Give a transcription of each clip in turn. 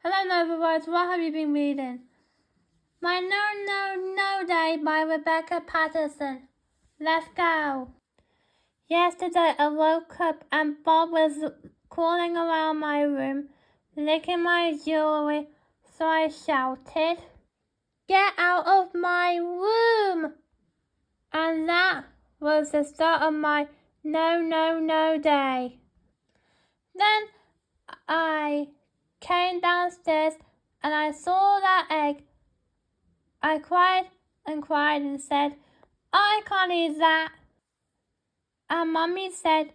Hello, Novawords. What have you been reading? My No No No Day by Rebecca Patterson. Let's go. Yesterday I woke up and Bob was crawling around my room, licking my jewelry, so I shouted, "Get out of my room!" And that was the start of my No No No Day. Then I came downstairs and I saw that egg. I cried and said, "I can't eat that." And Mummy said,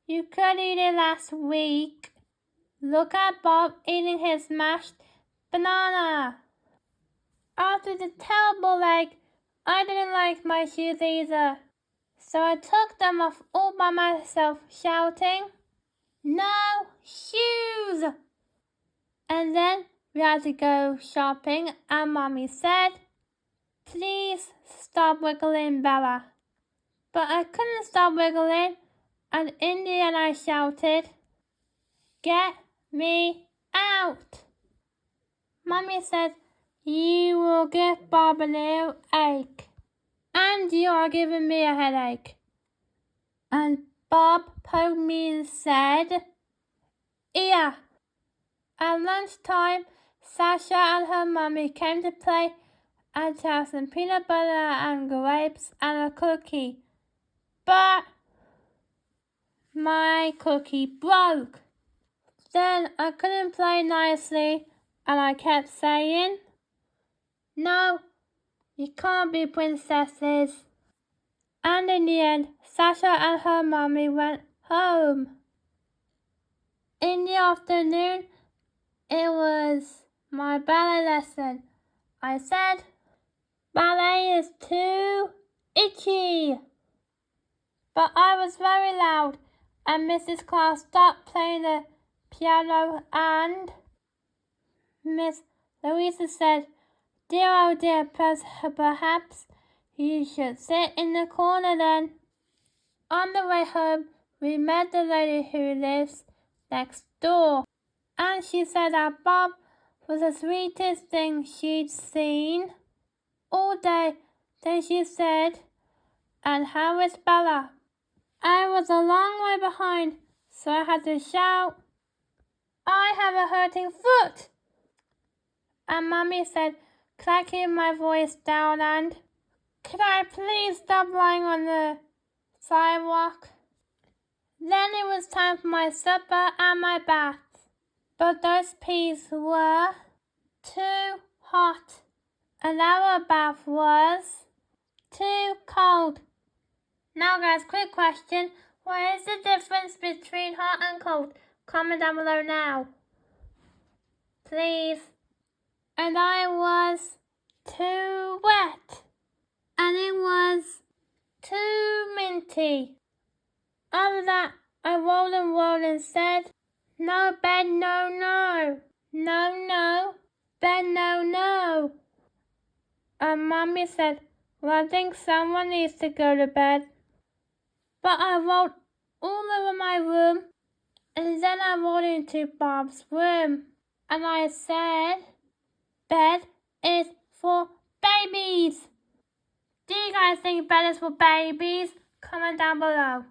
"You could eat it last week. Look at Bob eating his mashed banana." After the terrible egg, I didn't like my shoes either. So I took them off all by myself, shouting, "No shoes!" And then we had to go shopping and Mummy said, "Please stop wiggling, Bella." But I couldn't stop wiggling, and in the end I shouted, "Get me out!" Mummy said, "You will give Bob a little ache, and you are giving me a headache." And Bob poked me and said, "Here." At lunchtime, Sasha and her mummy came to play and have some peanut butter and grapes and a cookie. But my cookie broke. Then I couldn't play nicely and I kept saying, "No, you can't be princesses." And in the end, Sasha and her mummy went home. In the afternoon, it was my ballet lesson. I said, "Ballet is too itchy." But I was very loud and Mrs. Clark stopped playing the piano and Miss Louisa said, "Dear, oh dear, perhaps you should sit in the corner then." On the way home, we met the lady who lives next door, and she said that Bob was the sweetest thing she'd seen all day. Then she said, "And how is Bella?" I was a long way behind, so I had to shout, "I have a hurting foot." And Mummy said, "Could I keep my voice down and could I please stop lying on the sidewalk?" Then it was time for my supper and my bath. But those peas were too hot, and our bath was too cold. Now guys, quick question. What is the difference between hot and cold? Comment down below now. Please. And I was too wet. And it was too minty. After that, I rolled and said, "No bed, no, no. No, no. Bed, no, no." And Mummy said, "Well, I think someone needs to go to bed." But I rolled all over my room, and then I rolled into Bob's room, and I said, "Bed is for babies." Do you guys think bed is for babies? Comment down below.